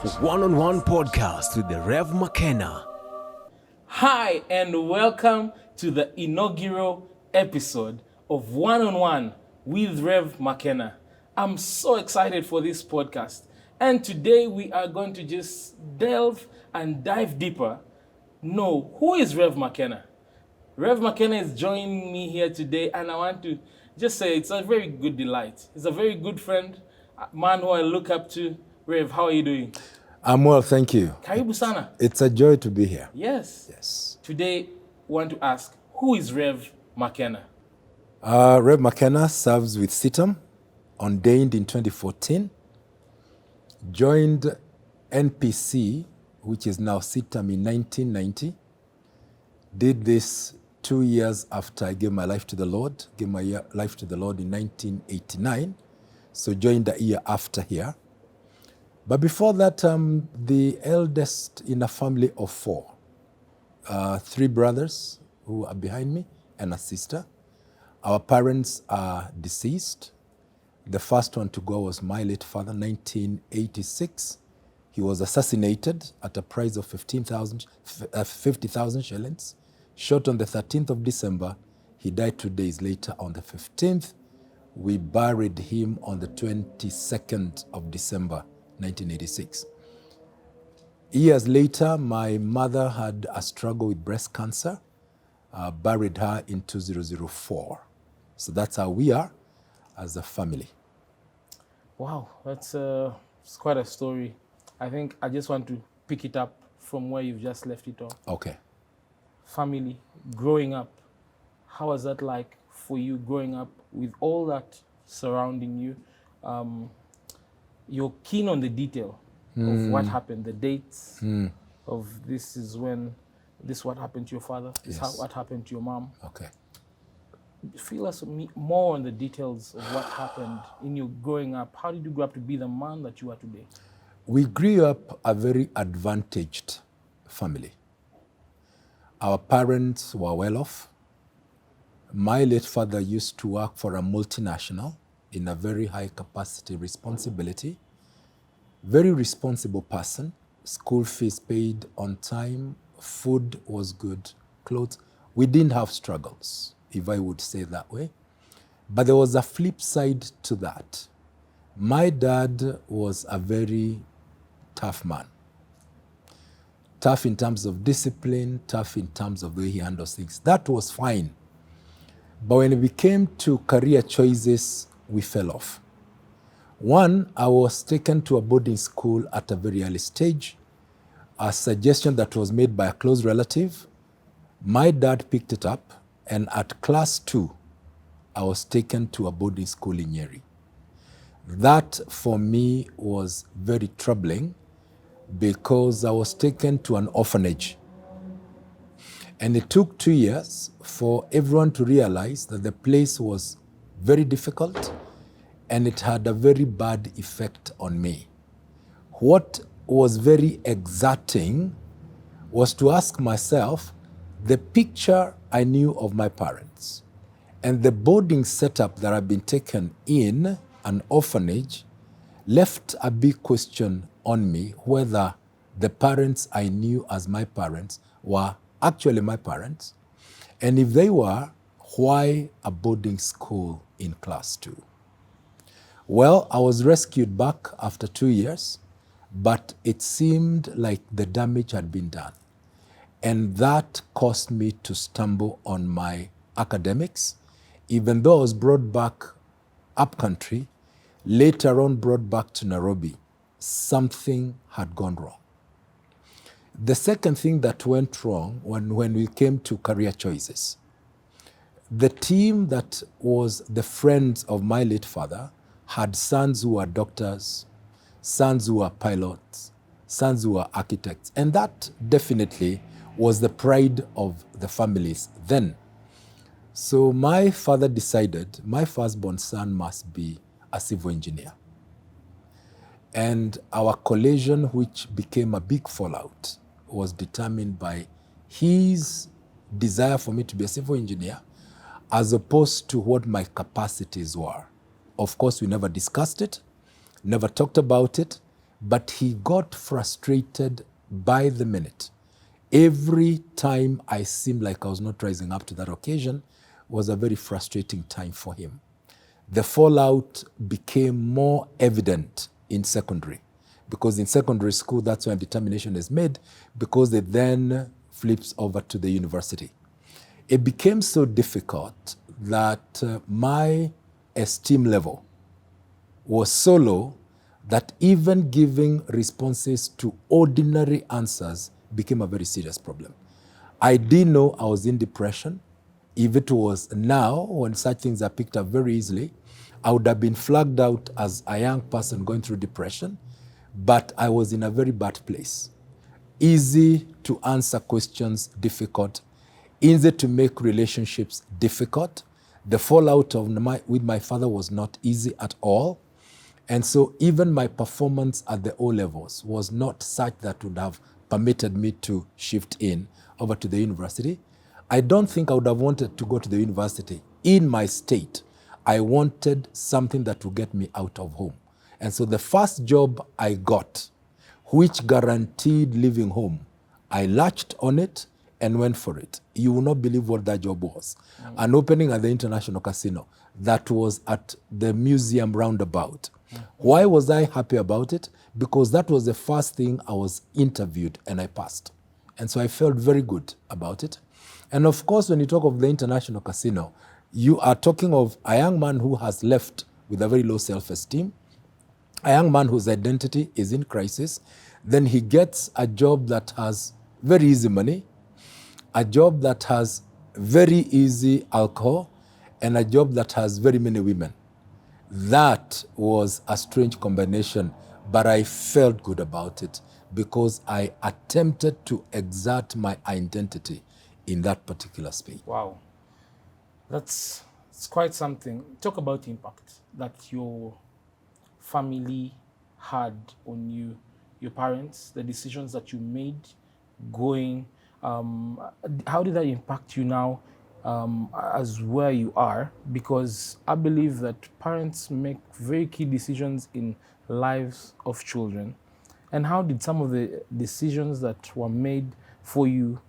One-on-one podcast with the Rev Makena. Hi, and welcome to the inaugural episode of One-on-One with Rev Makena. I'm so excited for this podcast. And today we are going to just delve and dive deeper. Know who is Rev Makena? Rev Makena is joining me here today, and I want to just say it's a very good delight. He's a very good friend, a man who I look up to. Rev, how are you doing? I'm well, thank you. Karibu sana. It's a joy to be here. Yes. Yes. Today, we want to ask, who is Rev Makena? Rev Makena serves with CITAM, ordained in 2014, joined NPC, which is now CITAM, in 1990. Did this 2 years after I gave my life to the Lord, in 1989, so joined the year after here. But before that, I'm the eldest in a family of 4. 3 brothers who are behind me and a sister. Our parents are deceased. The first one to go was my late father, 1986. He was assassinated at a price of 50,000 shillings. Shot on the 13th of December. He died 2 days later on the 15th. We buried him on the 22nd of December, 1986. Years later, my mother had a struggle with breast cancer. Buried her in 2004. So that's how we are as a family. Wow, that's it's quite a story. I think I just want to pick it up from where you've just left it off. Okay. Family, growing up. How was that like for you growing up with all that surrounding you? You're keen on the detail of what happened, the dates of this is when this what happened to your father, this Yes. what happened to your mom. Okay. Fill us more on the details of what happened in your growing up. How did you grow up to be the man that you are today? We grew up a very advantaged family. Our parents were well off. My late father used to work for a multinational in a very high capacity responsibility. Very responsible person. School fees paid on time. Food was good. Clothes. We didn't have struggles, if I would say that way. But there was a flip side to that. My dad was a very tough man. Tough in terms of discipline, tough in terms of the way he handles things. That was fine. But when it came to career choices, we fell off. One, I was taken to a boarding school at a very early stage, a suggestion that was made by a close relative. My dad picked it up, and at class 2, I was taken to a boarding school in Nyeri. That, for me, was very troubling because I was taken to an orphanage. And it took 2 years for everyone to realize that the place was very difficult and it had a very bad effect on me. What was very exerting was to ask myself the picture I knew of my parents and the boarding setup that I'd been taken in an orphanage left a big question on me whether the parents I knew as my parents were actually my parents, and if they were, why a boarding school in class 2? Well, I was rescued back after 2 years, but it seemed like the damage had been done. And that caused me to stumble on my academics. Even though I was brought back up country, later on brought back to Nairobi, something had gone wrong. The second thing that went wrong when we came to career choices, the team that was the friends of my late father had sons who were doctors, sons who were pilots, sons who were architects. And that definitely was the pride of the families then. So my father decided my firstborn son must be a civil engineer. And our collision, which became a big fallout, was determined by his desire for me to be a civil engineer as opposed to what my capacities were. Of course, we never discussed it, never talked about it, but he got frustrated by the minute. Every time I seemed like I was not rising up to that occasion was a very frustrating time for him. The fallout became more evident in secondary, because in secondary school, that's when determination is made, because it then flips over to the university. It became so difficult that my esteem level was so low that even giving responses to ordinary answers became a very serious problem. I didn't know I was in depression. If it was now, when such things are picked up very easily, I would have been flagged out as a young person going through depression, but I was in a very bad place. Easy to answer questions, difficult. Easy to make relationships, difficult. The fallout with my father was not easy at all. And so even my performance at the O levels was not such that would have permitted me to shift in over to the university. I don't think I would have wanted to go to the university in my state. I wanted something that would get me out of home. And so the first job I got, which guaranteed living home, I latched on it and went for it. You will not believe what that job was. An opening at the International Casino that was at the museum roundabout. Why was I happy about it? Because that was the first thing I was interviewed and I passed. And so I felt very good about it. And of course, when you talk of the International Casino, you are talking of a young man who has left with a very low self-esteem, a young man whose identity is in crisis. Then he gets a job that has very easy money, a job that has very easy alcohol, and a job that has very many women. That was a strange combination, but I felt good about it because I attempted to exert my identity in that particular space. Wow. It's quite something. Talk about impact that your family had on you, your parents, the decisions that you made going. How did that impact you now as where you are? Because I believe that parents make very key decisions in lives of children. And how did some of the decisions that were made for you,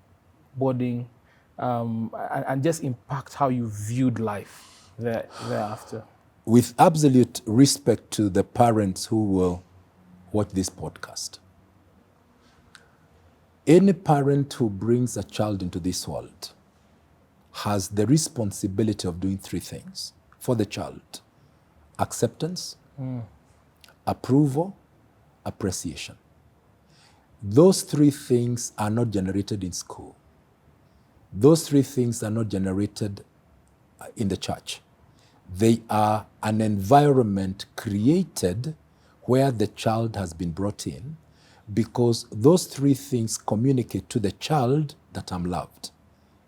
boarding, and just impact how you viewed life thereafter? With absolute respect to the parents who will watch this podcast, any parent who brings a child into this world has the responsibility of doing three things for the child: acceptance, approval, appreciation. Those three things are not generated in school. Those three things are not generated in the church. They are an environment created where the child has been brought in, because those three things communicate to the child that I'm loved.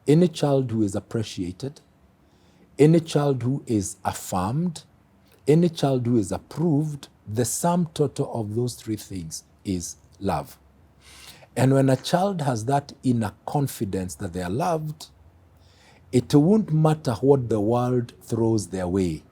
Any child who is appreciated, any child who is affirmed, any child who is approved, the sum total of those three things is love. And when a child has that inner confidence that they are loved, it won't matter what the world throws their way.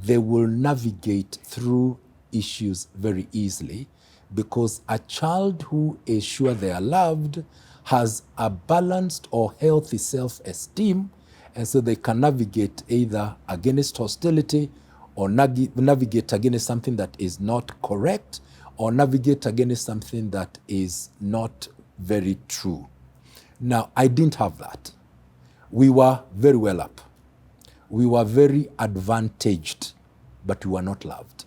They will navigate through issues very easily, because a child who is sure they are loved has a balanced or healthy self-esteem, and so they can navigate either against hostility or navigate against something that is not correct, or navigate against something that is not very true. Now, I didn't have that. We were very well up. We were very advantaged, but we were not loved.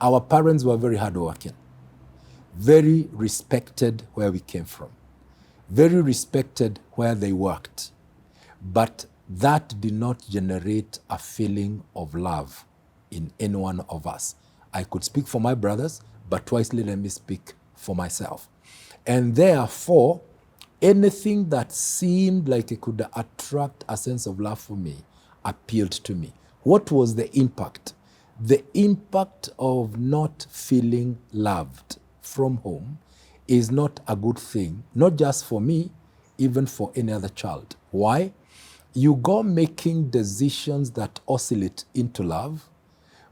Our parents were very hardworking, very respected where we came from, very respected where they worked, but that did not generate a feeling of love in any one of us. I could speak for my brothers, but twice let me speak for myself. And therefore, anything that seemed like it could attract a sense of love for me appealed to me. What was the impact? The impact of not feeling loved from home is not a good thing, not just for me, even for any other child. Why? You go making decisions that oscillate into love,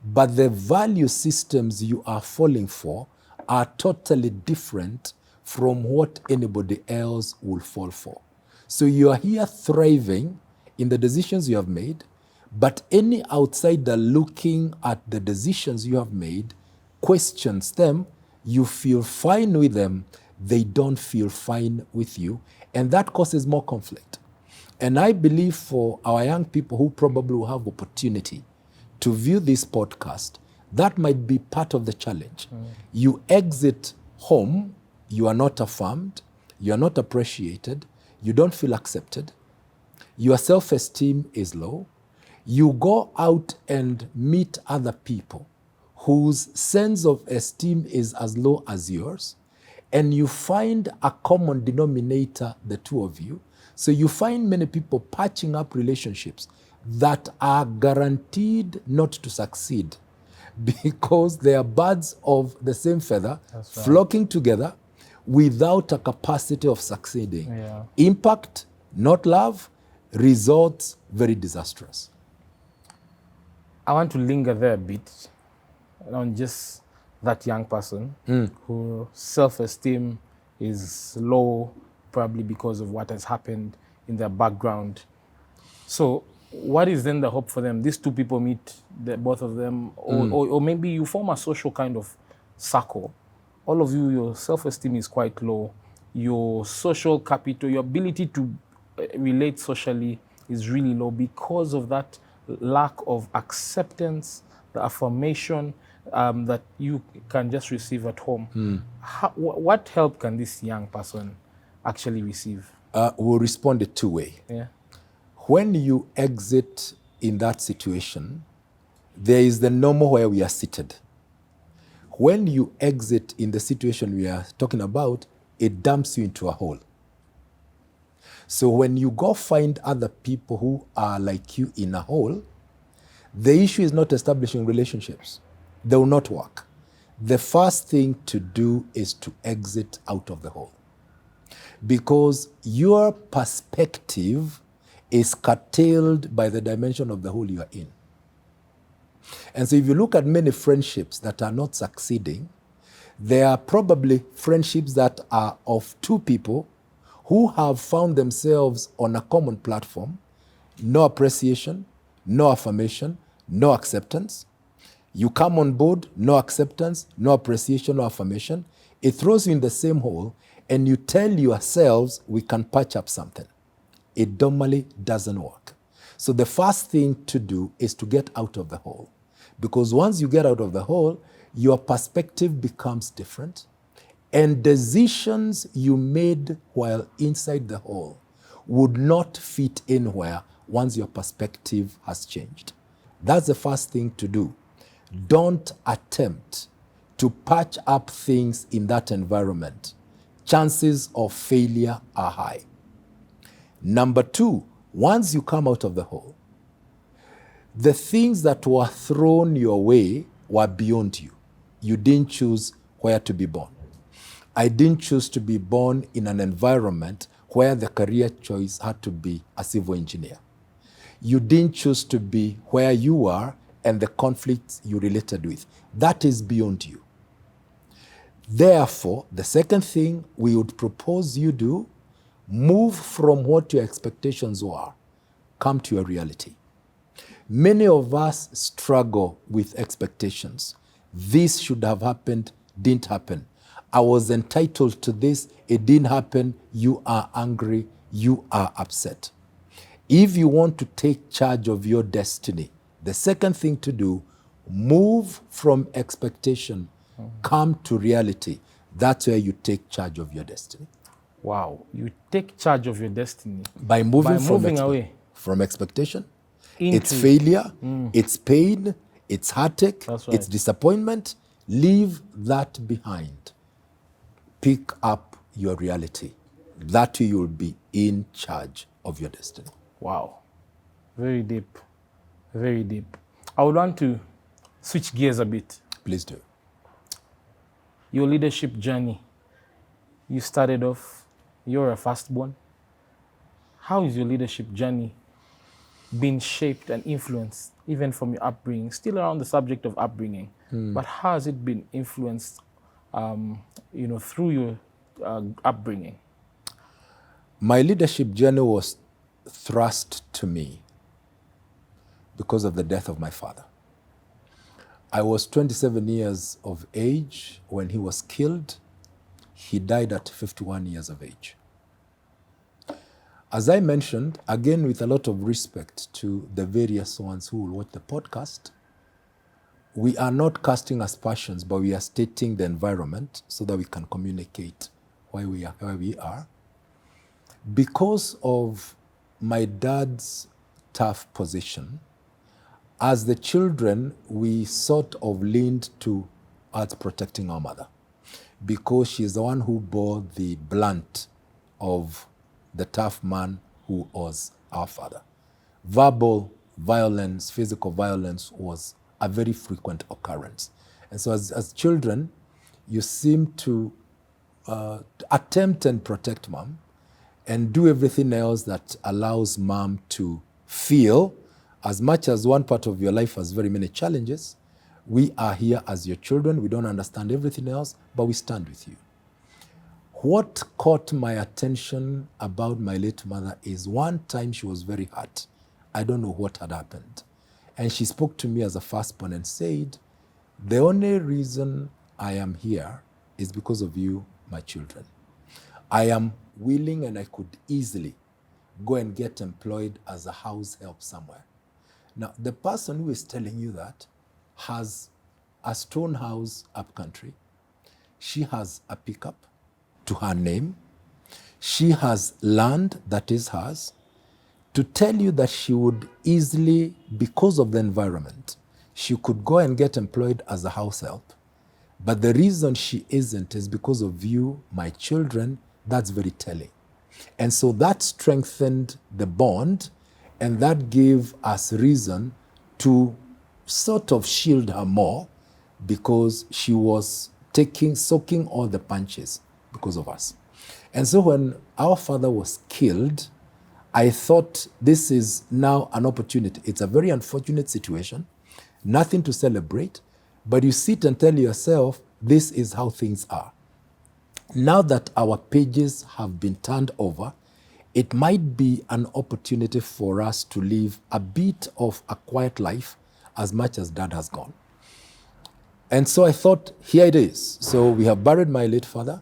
but the value systems you are falling for are totally different from what anybody else will fall for. So you are here thriving in the decisions you have made, but any outsider looking at the decisions you have made questions them. You feel fine with them, they don't feel fine with you, and that causes more conflict. And I believe for our young people who probably will have opportunity to view this podcast, that might be part of the challenge. You exit home, you are not affirmed, you are not appreciated, you don't feel accepted, your self-esteem is low. You go out and meet other people whose sense of esteem is as low as yours, and you find a common denominator, the two of you. So you find many people patching up relationships that are guaranteed not to succeed because they are birds of the same feather, flocking together without a capacity of succeeding. Yeah. Impact, not love, results very disastrous. I want to linger there a bit on just that young person who self-esteem is low, probably because of what has happened in their background. So what is then the hope for them? These two people meet, both of them, or maybe you form a social kind of circle. All of you, your self-esteem is quite low. Your social capital, your ability to relate socially is really low because of that lack of acceptance, the affirmation that you can just receive at home. What help can this young person actually receive? We'll respond in two ways. Yeah. When you exit in that situation, there is the normal where we are seated. When you exit in the situation we are talking about, it dumps you into a hole. So when you go find other people who are like you in a hole, the issue is not establishing relationships. They will not work. The first thing to do is to exit out of the hole. Because your perspective is curtailed by the dimension of the hole you are in. And so if you look at many friendships that are not succeeding, they are probably friendships that are of two people who have found themselves on a common platform, no appreciation, no affirmation, no acceptance. You come on board, no acceptance, no appreciation, no affirmation. It throws you in the same hole, and you tell yourselves, we can patch up something. It normally doesn't work. So the first thing to do is to get out of the hole. Because once you get out of the hole, your perspective becomes different, and decisions you made while inside the hole would not fit anywhere once your perspective has changed. That's the first thing to do. Don't attempt to patch up things in that environment. Chances of failure are high. Number two, once you come out of the hole, the things that were thrown your way were beyond you. You didn't choose where to be born. I didn't choose to be born in an environment where the career choice had to be a civil engineer. You didn't choose to be where you are and the conflicts you related with. That is beyond you. Therefore, the second thing we would propose you do, move from what your expectations were, come to your reality. Many of us struggle with expectations. This should have happened, didn't happen. I was entitled to this, it didn't happen, you are angry, you are upset. If you want to take charge of your destiny, the second thing to do, move from expectation, come to reality. That's where you take charge of your destiny. Wow, you take charge of your destiny By moving away from expectation. into It's failure, it's pain, it's heartache, That's right. it's disappointment. Leave that behind. Pick up your reality. That way you'll be in charge of your destiny. Wow, very deep, very deep. I would want to switch gears a bit. Please do. Your leadership journey. You started off, you're a firstborn. How is your leadership journey been shaped and influenced even from your upbringing, still around the subject of upbringing, but how has it been influenced, through your upbringing? My leadership journey was thrust to me because of the death of my father. I was 27 years of age when he was killed. He died at 51 years of age. As I mentioned, again with a lot of respect to the various ones who will watch the podcast, we are not casting aspersions, but we are stating the environment so that we can communicate why we are where we are. Because of my dad's tough position, as the children, we sort of leaned towards protecting our mother because she's the one who bore the blunt of the tough man who was our father. Verbal violence, physical violence was a very frequent occurrence. And so as children, you seem to attempt and protect mom and do everything else that allows mom to feel, as much as one part of your life has very many challenges, we are here as your children. We don't understand everything else, but we stand with you. What caught my attention about my late mother is one time she was very hurt. I don't know what had happened. And she spoke to me as a firstborn and said, the only reason I am here is because of you, my children. I am willing and I could easily go and get employed as a house help somewhere. Now, the person who is telling you that has a stone house up country. She has a pickup to her name. She has land that is hers. To tell you that she would easily, because of the environment, she could go and get employed as a house help. But the reason she isn't is because of you, my children. That's very telling. And so that strengthened the bond, and that gave us reason to sort of shield her more because she was soaking all the punches because of us. And so when our father was killed, I thought this is now an opportunity. It's a very unfortunate situation, nothing to celebrate, but you sit and tell yourself, this is how things are. Now that our pages have been turned over, it might be an opportunity for us to live a bit of a quiet life as much as dad has gone. And so I thought, here it is. So we have buried my late father,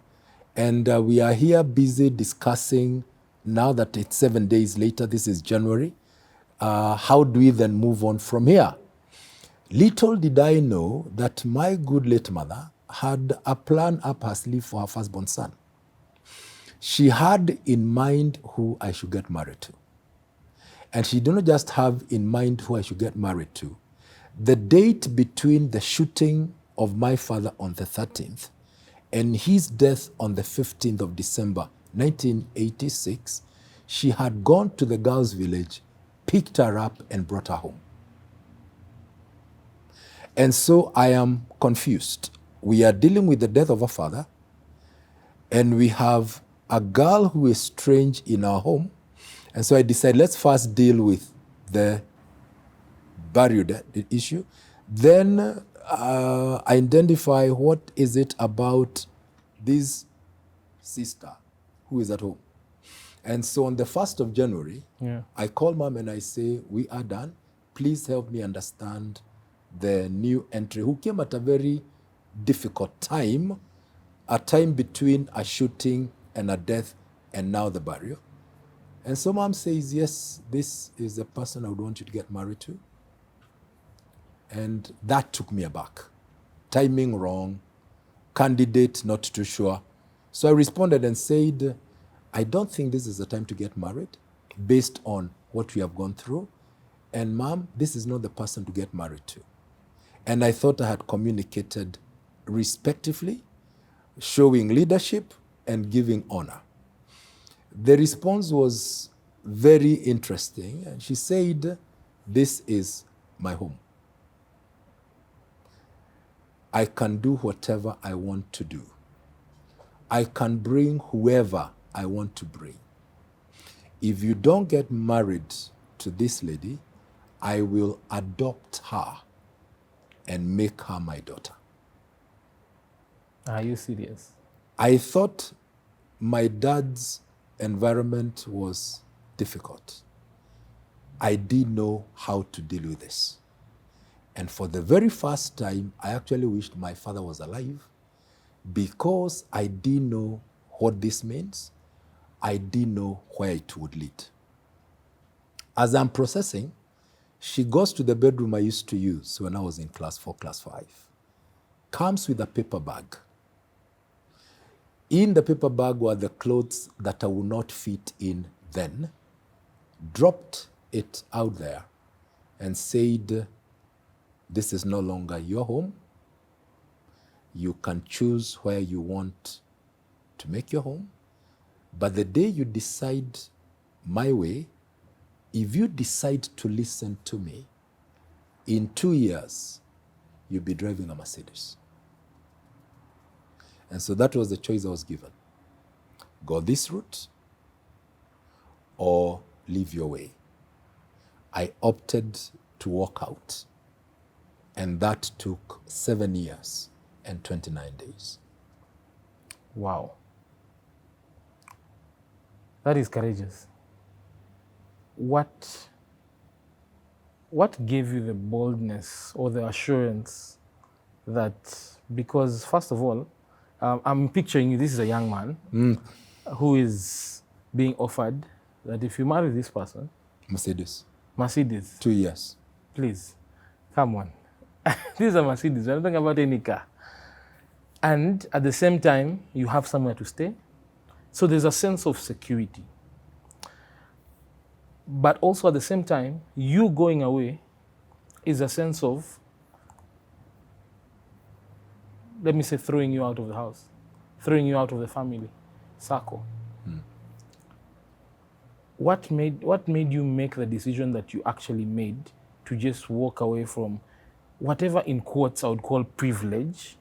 and we are here busy discussing, now that it's 7 days later, this is January, how do we then move on from here? Little did I know that my good late mother had a plan up her sleeve for her firstborn son. She had in mind who I should get married to. And she did not just have in mind who I should get married to. The date between the shooting of my father on the 13th and his death on the 15th of December, 1986, she had gone to the girls' village, picked her up, and brought her home. And so I am confused. We are dealing with the death of a father, and we have a girl who is strange in our home. And so I decided, let's first deal with the burial issue. Then identify what is it about this sister who is at home. And so on the 1st of January, I call mom and I say, we are done. Please help me understand the new entry, who came at a very difficult time, a time between a shooting and a death, and now the burial. And so mom says, yes, this is the person I would want you to get married to. And that took me aback. Timing wrong, candidate not too sure. So I responded and said, I don't think this is the time to get married based on what we have gone through. And mom, this is not the person to get married to. And I thought I had communicated respectively, showing leadership and giving honor. The response was very interesting. And she said, this is my home. I can do whatever I want to do. I can bring whoever I want to bring. If you don't get married to this lady, I will adopt her and make her my daughter. Are you serious? I thought my dad's environment was difficult. I didn't know how to deal with this. And for the very first time, I actually wished my father was alive because I didn't know what this means. I didn't know where it would lead. As I'm processing, she goes to the bedroom I used to use when I was in class 4, class 5. Comes with a paper bag. In the paper bag were the clothes that I would not fit in then. Dropped it out there and said, this is no longer your home. You can choose where you want to make your home. But the day you decide my way, if you decide to listen to me, in 2 years, you'll be driving a Mercedes. And so that was the choice I was given. Go this route or leave your way. I opted to walk out. And that took 7 years and 29 days. Wow. That is courageous. What gave you the boldness or the assurance that, because first of all, I'm picturing you, this is a young man who is being offered that if you marry this person, Mercedes. 2 years. Please, come on. This is a Mercedes, we're not talking about any car. And at the same time, you have somewhere to stay. So there's a sense of security. But also at the same time, you going away is a sense of, let me say, throwing you out of the house, throwing you out of the family circle. What made you make the decision that you actually made to just walk away from whatever in quotes I would call privilege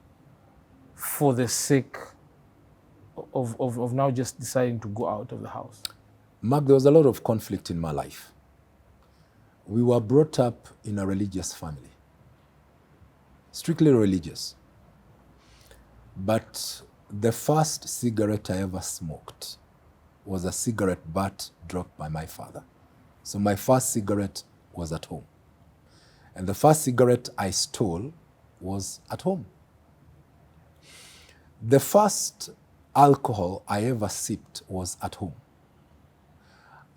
for the sake of now just deciding to go out of the house? Mark, there was a lot of conflict in my life. We were brought up in a religious family, strictly religious. But the first cigarette I ever smoked was a cigarette butt dropped by my father. So my first cigarette was at home. And the first cigarette I stole was at home. The first alcohol I ever sipped was at home.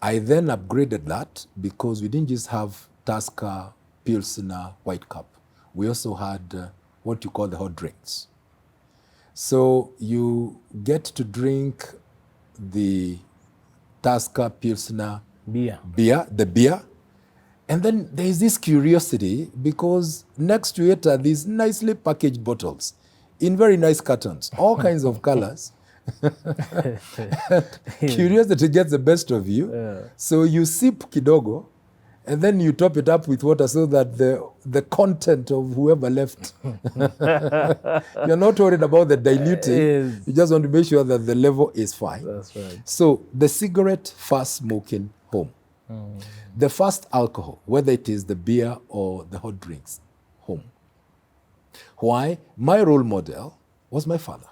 I then upgraded that because we didn't just have Tusker, Pilsner, White Cup. We also had what you call the hot drinks. So you get to drink the Tusker, Pilsner, the beer. And then there is this curiosity because next to it are these nicely packaged bottles in very nice cartons, all kinds of colors. Curiosity gets the best of you. So you sip kidogo and then you top it up with water so that the content of whoever left, you're not worried about the diluting. You just want to make sure that the level is fine. That's right. So the cigarette, first smoking, home. The first alcohol, whether it is the beer or the hot drinks, home. Why? My role model was my father.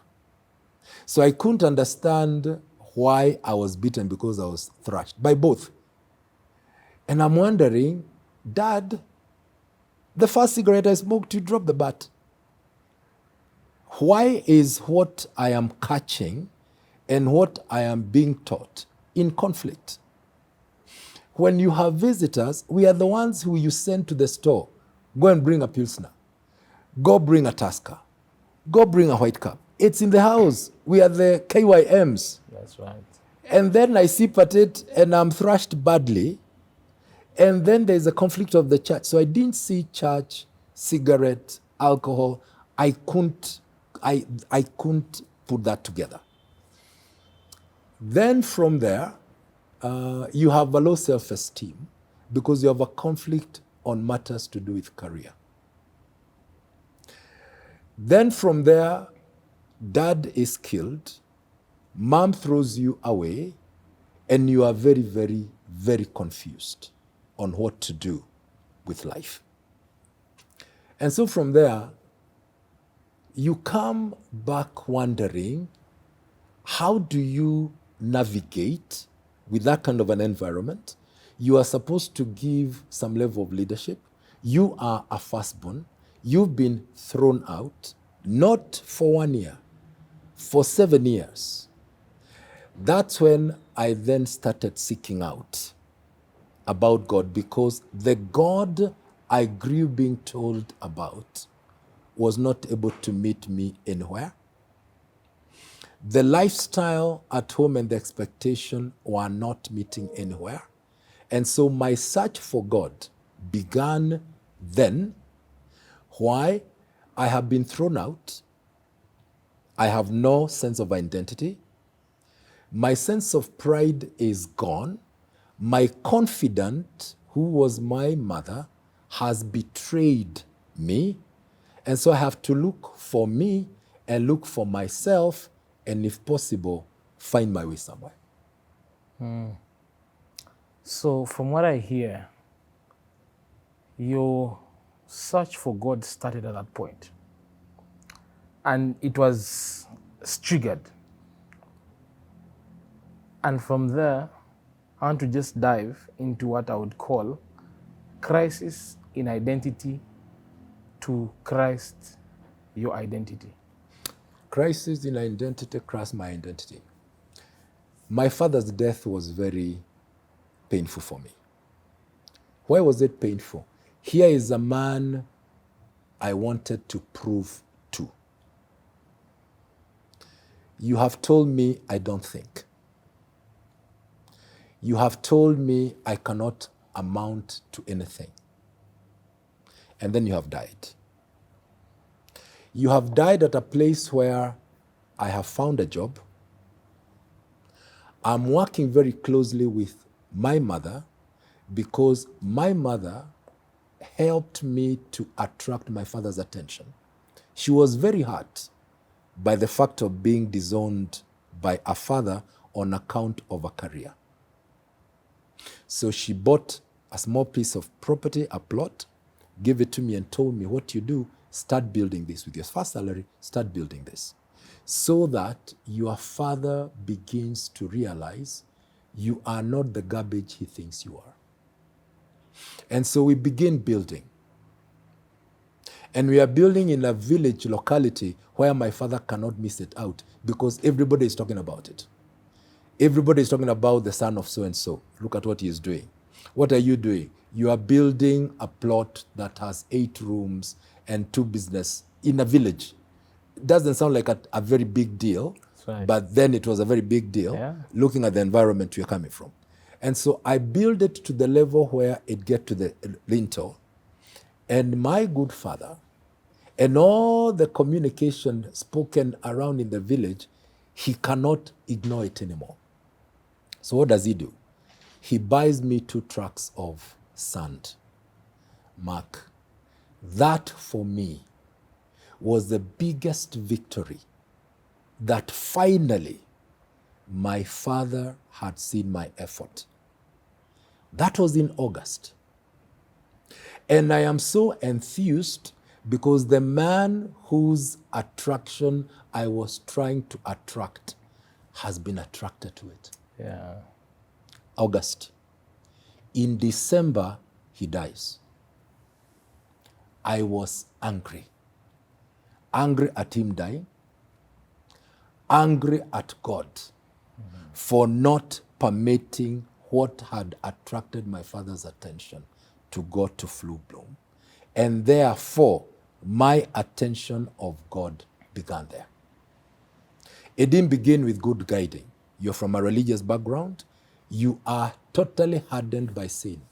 So I couldn't understand why I was beaten because I was thrashed by both. And I'm wondering, Dad, the first cigarette I smoked, you dropped the butt. Why is what I am catching and what I am being taught in conflict? When you have visitors, we are the ones who you send to the store. Go and bring a Pilsner. Go bring a Tusker. Go bring a White Cup. It's in the house. We are the KYMs. That's right. And then I sip at it and I'm thrashed badly. And then there's a conflict of the church. So I didn't see church, cigarette, alcohol. I couldn't put that together. Then from there, you have a low self-esteem because you have a conflict on matters to do with career. Then from there, Dad is killed, Mom throws you away, and you are very, very, very confused on what to do with life. And so from there, you come back wondering, how do you navigate with that kind of an environment? You are supposed to give some level of leadership. You are a firstborn. You've been thrown out, not for 1 year, for 7 years. That's when I then started seeking out about God, because the God I grew being told about was not able to meet me anywhere. The lifestyle at home and the expectation were not meeting anywhere. And so my search for God began then. Why? I have been thrown out. I have no sense of identity. My sense of pride is gone. My confidant, who was my mother, has betrayed me. And so I have to look for me and look for myself, and if possible, find my way somewhere. So, from what I hear, your search for God started at that point, and it was triggered. And from there, I want to just dive into what I would call crisis in identity to Christ, your identity. Crisis in identity, Christ, my identity. My father's death was very painful for me. Why was it painful? Here is a man I wanted to prove to. You have told me I don't think. You have told me I cannot amount to anything. And then you have died. You have died at a place where I have found a job. I'm working very closely with my mother, because my mother helped me to attract my father's attention. She was very hurt by the fact of being disowned by a father on account of a career. So she bought a small piece of property, a plot, gave it to me and told me, what you do, start building this with your first salary, start building this, so that your father begins to realize you are not the garbage he thinks you are. And so we begin building. And we are building in a village locality where my father cannot miss it out, because everybody is talking about it. Everybody is talking about the son of so-and-so. Look at what he is doing. What are you doing? You are building a plot that has 8 rooms and 2 business in a village. It doesn't sound like a very big deal, Right. but then it was a very big deal, looking at the environment you're coming from. And so I build it to the level where it gets to the lintel. And my good father, and all the communication spoken around in the village, he cannot ignore it anymore. So what does he do? He buys me 2 trucks of sand. Mark, that for me was the biggest victory, that finally my father had seen my effort. That was in August. And I am so enthused because the man whose attraction I was trying to attract has been attracted to it. Yeah. August. In December, he dies. I was angry. Angry at him dying. Angry at God for not permitting what had attracted my father's attention to go to full bloom. And therefore, my attention of God began there. It didn't begin with good guiding. You're from a religious background. You are totally hardened by sin.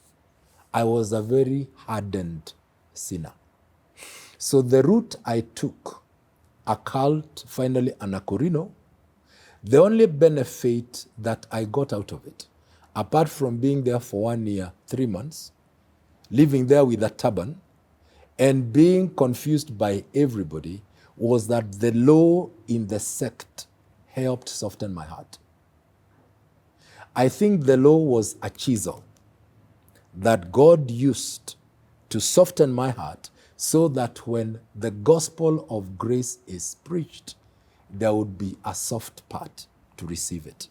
I was a very hardened sinner. So the route I took, a cult, finally an Akorino, the only benefit that I got out of it, apart from being there for 1 year, 3 months, living there with a turban, and being confused by everybody, was that the law in the sect helped soften my heart. I think the law was a chisel that God used to soften my heart so that when the gospel of grace is preached, there would be a soft part to receive it.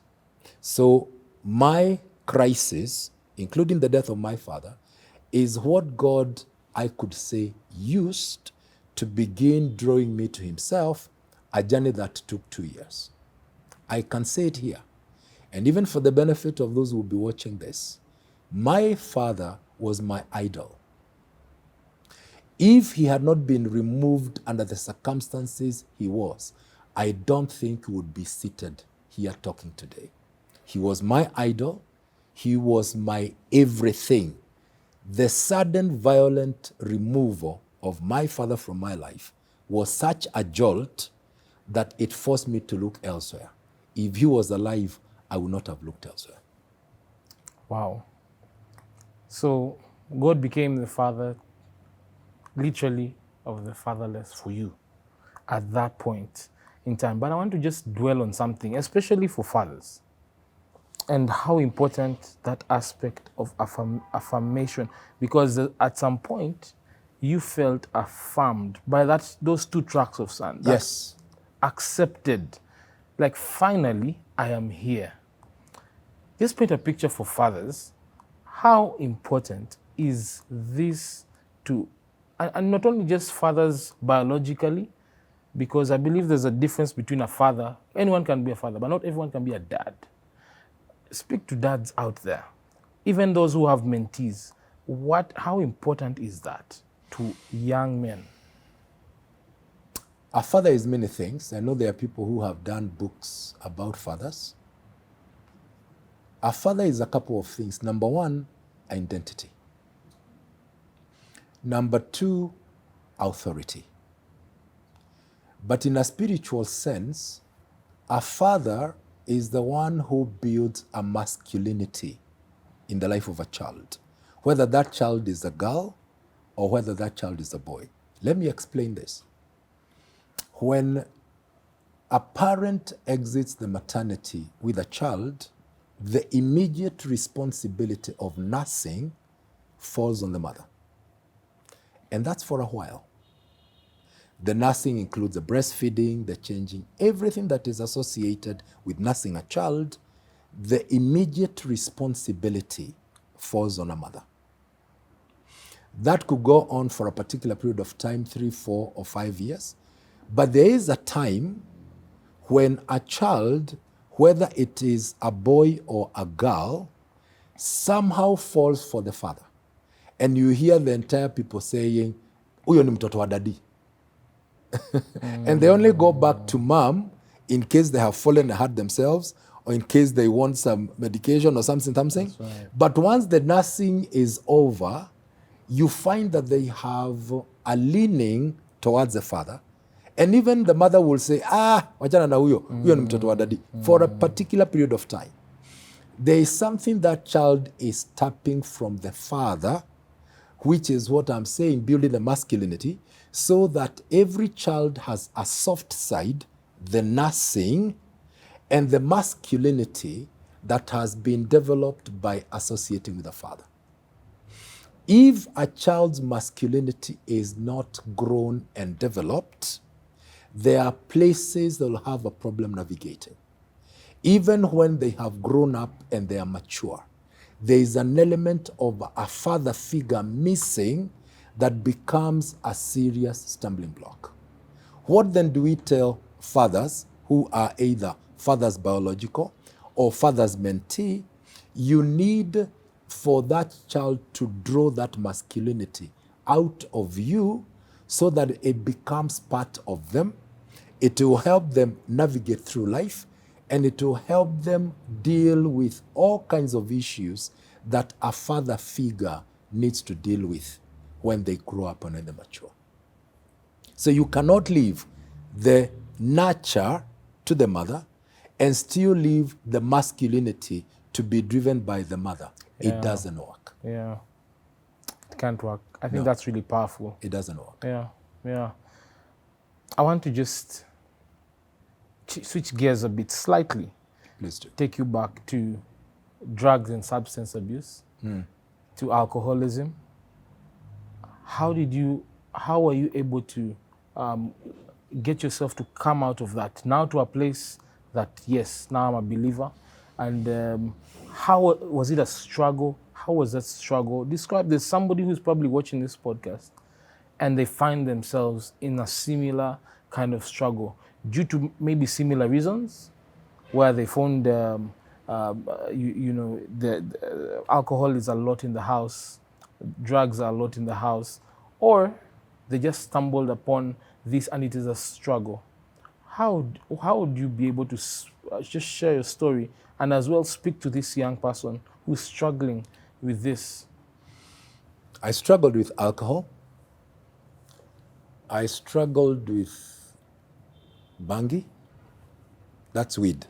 So my crisis, including the death of my father, is what God, I could say, used to begin drawing me to himself, a journey that took 2 years. I can say it here. And even for the benefit of those who will be watching this, my father was my idol. If he had not been removed under the circumstances he was, I don't think he would be seated here talking today. He was my idol. He was my everything. The sudden violent removal of my father from my life was such a jolt that it forced me to look elsewhere. If he was alive, I would not have looked elsewhere. Wow. So God became the father, literally, of the fatherless for you at that point in time. But I want to just dwell on something, especially for fathers, and how important that aspect of affirmation, because at some point you felt affirmed by those 2 tracts of sand. Yes. Accepted. Like, finally, I am here. Just paint a picture for fathers. How important is this to, and not only just fathers biologically, because I believe there's a difference between a father. Anyone can be a father, but not everyone can be a dad. Speak to dads out there, even those who have mentees. How important is that to young men? A father is many things. I know there are people who have done books about fathers. A father is a couple of things. Number 1, identity. Number 2, authority. But in a spiritual sense, a father is the one who builds a masculinity in the life of a child, whether that child is a girl or whether that child is a boy. Let me explain this. When a parent exits the maternity with a child, the immediate responsibility of nursing falls on the mother. And that's for a while. The nursing includes the breastfeeding, the changing, everything that is associated with nursing a child. The immediate responsibility falls on a mother. That could go on for a particular period of time, 3, 4, or 5 years. But there is a time when a child, whether it is a boy or a girl, somehow falls for the father. And you hear the entire people saying, "Huyo ni mtoto wa daddy." And they only go back to mom in case they have fallen and hurt themselves, or in case they want some medication or something. Right. But once the nursing is over, you find that they have a leaning towards the father. And even the mother will say, wachana na huyo ni mtoto wa daddy, for a particular period of time. There is something that child is tapping from the father, which is what I'm saying, building the masculinity, so that every child has a soft side, the nursing, and the masculinity that has been developed by associating with the father. If a child's masculinity is not grown and developed, there are places they'll have a problem navigating. Even when they have grown up and they are mature, there is an element of a father figure missing that becomes a serious stumbling block. What then do we tell fathers who are either fathers biological or fathers mentee? You need for that child to draw that masculinity out of you so that it becomes part of them. It will help them navigate through life, and it will help them deal with all kinds of issues that a father figure needs to deal with when they grow up and they mature. So you cannot leave the nurture to the mother and still leave the masculinity to be driven by the mother. Yeah. It doesn't work. Yeah. It can't work. I think that's really powerful. It doesn't work. Yeah. I want to just switch gears a bit slightly. Please do. Take you back to drugs and substance abuse, to alcoholism. how were you able to get yourself to come out of that now to a place that, yes, now I'm a believer? And how was it a struggle? How was that struggle? There's somebody who's probably watching this podcast and they find themselves in a similar kind of struggle due to maybe similar reasons, where they found the alcohol is a lot in the house, drugs are a lot in the house, or they just stumbled upon this and it is a struggle. How would you be able to just share your story and as well speak to this young person who's struggling with this? I struggled with alcohol. I struggled with bangi. That's weed.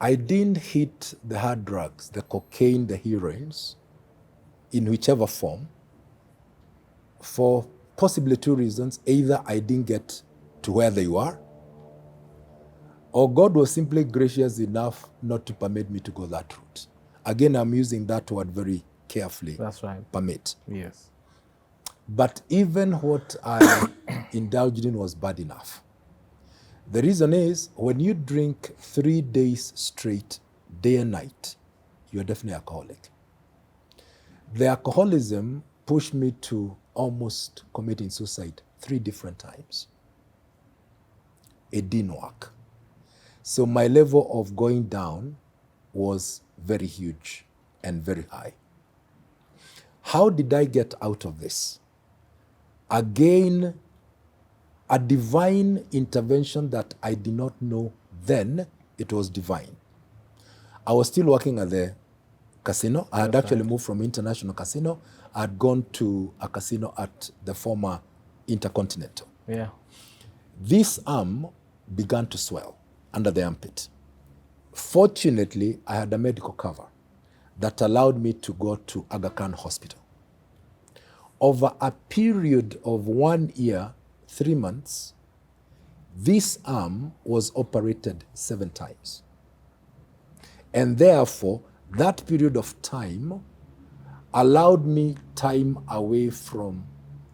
I didn't hit the hard drugs, the cocaine, the heroines, in whichever form, for possibly two reasons. Either I didn't get to where they were, or God was simply gracious enough not to permit me to go that route. Again, I'm using that word very carefully. That's right. Permit. Yes. But even what I indulged in was bad enough. The reason is, when you drink 3 days straight, day and night, you're definitely alcoholic. The alcoholism pushed me to almost committing suicide 3 different times. It didn't work. So my level of going down was very huge and very high. How did I get out of this? Again, a divine intervention that I did not know then it was divine. I was still working at the casino. I had actually moved from international casino. I had gone to a casino at the former Intercontinental. Yeah. This arm began to swell under the armpit. Fortunately, I had a medical cover that allowed me to go to Aga Khan Hospital. Over a period of 1 year, 3 months, this arm was operated 7 times. And therefore, that period of time allowed me time away from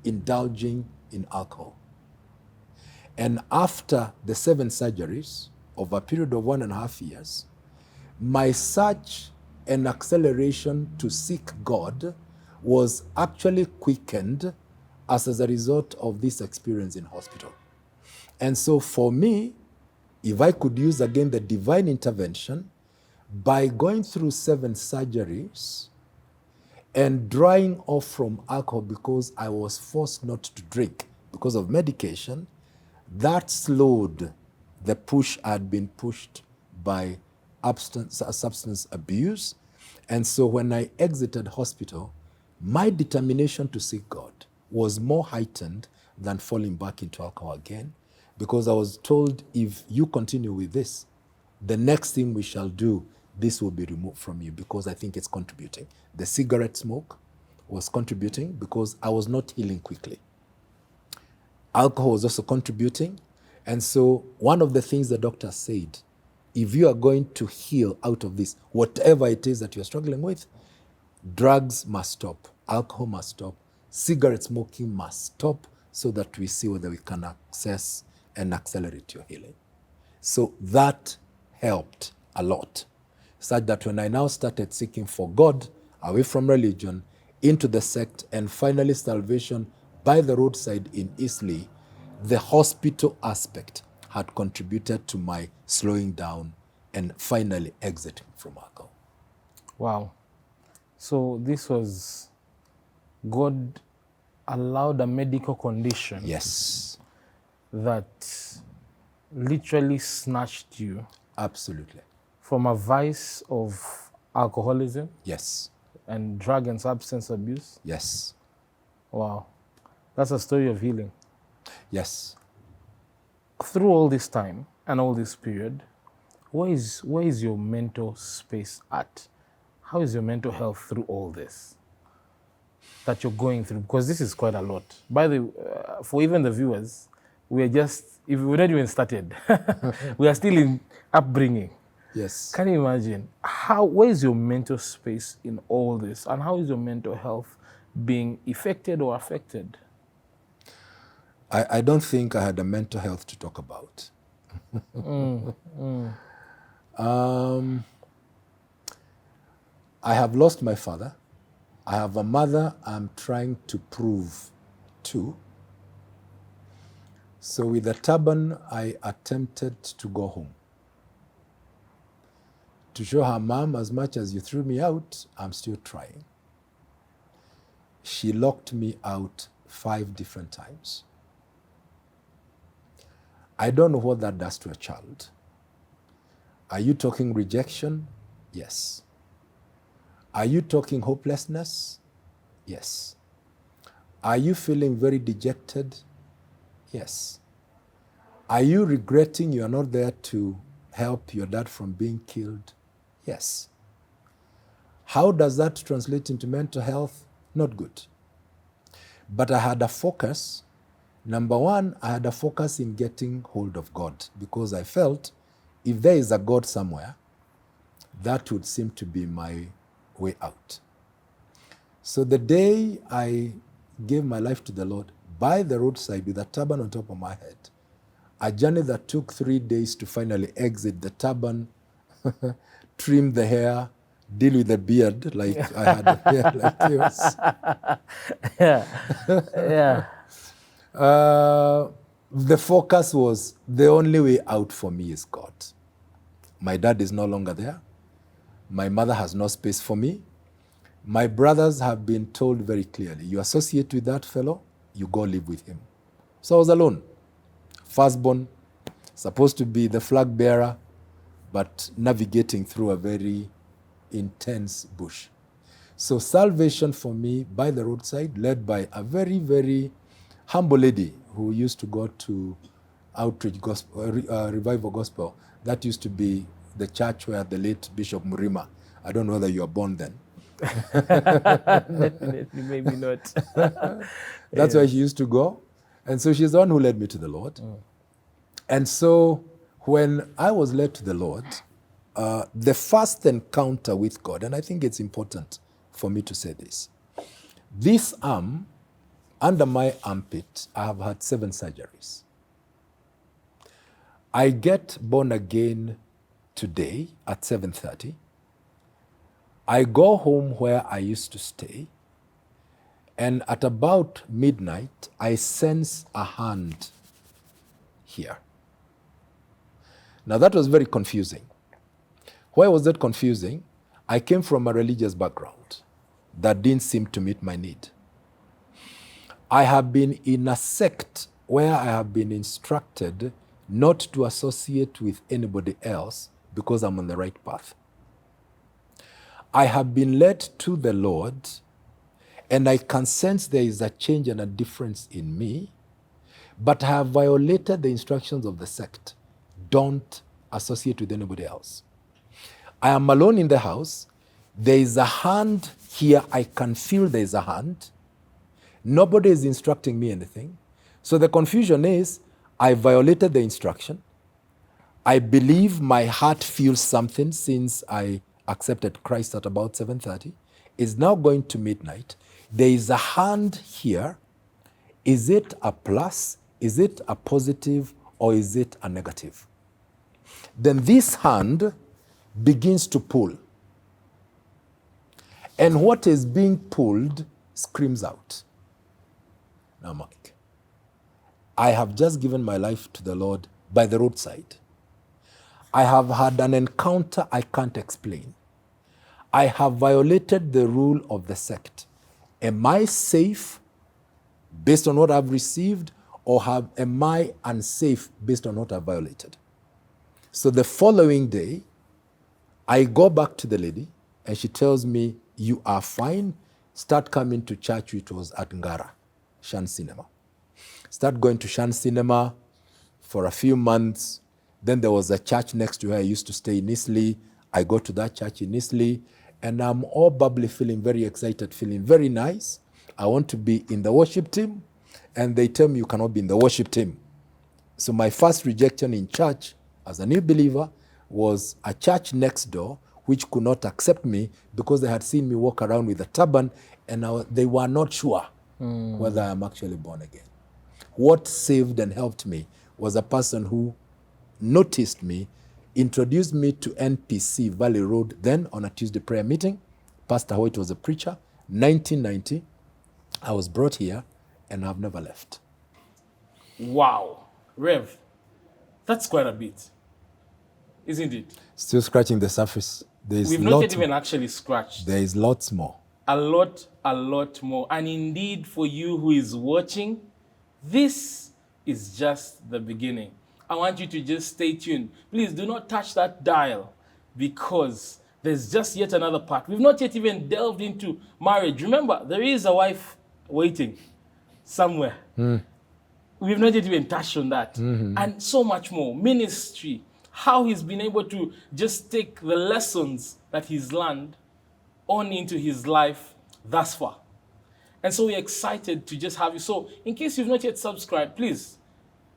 indulging in alcohol. And after the 7 surgeries, over a period of 1.5 years, my search and acceleration to seek God was actually quickened as a result of this experience in hospital. And so for me, if I could use again the divine intervention, by going through 7 surgeries and drying off from alcohol because I was forced not to drink because of medication, that slowed the push I had been pushed by substance abuse. And so when I exited hospital, my determination to seek God was more heightened than falling back into alcohol again, because I was told, if you continue with this, the next thing we shall do, this will be removed from you, because I think it's contributing. The cigarette smoke was contributing because I was not healing quickly. Alcohol was also contributing. And so one of the things the doctor said, if you are going to heal out of this, whatever it is that you're struggling with, drugs must stop, alcohol must stop, cigarette smoking must stop, so that we see whether we can access and accelerate your healing. So that helped a lot, such that when I now started seeking for God, away from religion, into the sect, and finally salvation by the roadside in Eastleigh, the hospital aspect had contributed to my slowing down and finally exiting from alcohol. Wow. So this was, God allowed a medical condition. Yes. That literally snatched you. Absolutely. From a vice of alcoholism. Yes. And drug and substance abuse. Yes. Wow. That's a story of healing. Yes. Through all this time and all this period, where is your mental space at? How is your mental health through all this that you're going through? Because this is quite a lot. By the way, for even the viewers, we're not even started. We are still in upbringing. Yes. Can you imagine? Where is your mental space in all this? And how is your mental health being affected or affected? I don't think I had a mental health to talk about. I have lost my father. I have a mother I'm trying to prove to. So with the turban, I attempted to go home. To show her mom, as much as you threw me out, I'm still trying. She locked me out 5 different times. I don't know what that does to a child. Are you talking rejection? Yes. Are you talking hopelessness? Yes. Are you feeling very dejected? Yes. Are you regretting you are not there to help your dad from being killed? Yes. How does that translate into mental health? Not good. But I had a focus. Number one, I had a focus in getting hold of God because I felt if there is a God somewhere, that would seem to be my way out. So the day I gave my life to the Lord, by the roadside with a turban on top of my head, a journey that took 3 days to finally exit the turban, trim the hair, deal with the beard like I had a beard like yours. Yeah. The focus was the only way out for me is God. My dad is no longer there. My mother has no space for me. My brothers have been told very clearly, you associate with that fellow, you go live with him. So I was alone. Firstborn, supposed to be the flag bearer, but navigating through a very intense bush. So salvation for me by the roadside, led by a very, very humble lady who used to go to outreach gospel, revival gospel. That used to be the church where the late Bishop Murima, I don't know whether you were born then. Definitely, maybe not. That's where she used to go. And so she's the one who led me to the Lord. And so when I was led to the Lord, the first encounter with God, and I think it's important for me to say this arm, under my armpit, I have had 7 surgeries. I get born again today at 7:30. I go home where I used to stay, and at about midnight, I sense a hand here. Now that was very confusing. Why was that confusing? I came from a religious background that didn't seem to meet my need. I have been in a sect where I have been instructed not to associate with anybody else because I'm on the right path. I have been led to the Lord, and I can sense there is a change and a difference in me, but I have violated the instructions of the sect. Don't associate with anybody else. I am alone in the house. There is a hand here. I can feel there is a hand. Nobody is instructing me anything. So the confusion is, I violated the instruction. I believe my heart feels something since I accepted Christ at about 7:30. It's now going to midnight. There is a hand here. Is it a plus? Is it a positive? Or is it a negative? Then this hand begins to pull. And what is being pulled screams out. Now, Mike, I have just given my life to the Lord by the roadside. I have had an encounter I can't explain. I have violated the rule of the sect. Am I safe based on what I've received, or am I unsafe based on what I've violated? So the following day, I go back to the lady, and she tells me, you are fine. Start coming to church, which was at Ngara, Shan Cinema. Start going to Shan Cinema for a few months. Then there was a church next to where I used to stay in Islay. I go to that church in Islay, and I'm all bubbly, feeling very excited, feeling very nice. I want to be in the worship team, and they tell me you cannot be in the worship team. So my first rejection in church as a new believer was a church next door which could not accept me because they had seen me walk around with a turban, and they were not sure whether I'm actually born again. What saved and helped me was a person who noticed me, introduced me to NPC Valley Road, then on a Tuesday prayer meeting. Pastor Hoyt was a preacher. 1990, I was brought here, and I've never left. Wow. Rev, that's quite a bit, isn't it? Still scratching the surface. We've not yet even actually scratched. There is lots more. A lot more. And indeed, for you who is watching, this is just the beginning. I want you to just stay tuned. Please do not touch that dial, because there's just yet another part. We've not yet even delved into marriage. Remember, there is a wife waiting somewhere. We've not yet even touched on that. And so much more. Ministry, how he's been able to just take the lessons that he's learned on into his life thus far. And so we're excited to just have you. So in case you've not yet subscribed, please,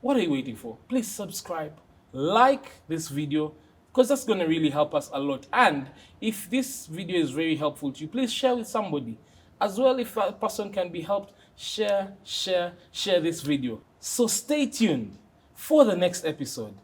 what are you waiting for? Please subscribe, like this video, because that's going to really help us a lot. And if this video is very helpful to you, please share with somebody. As well, if a person can be helped, share this video. So stay tuned for the next episode.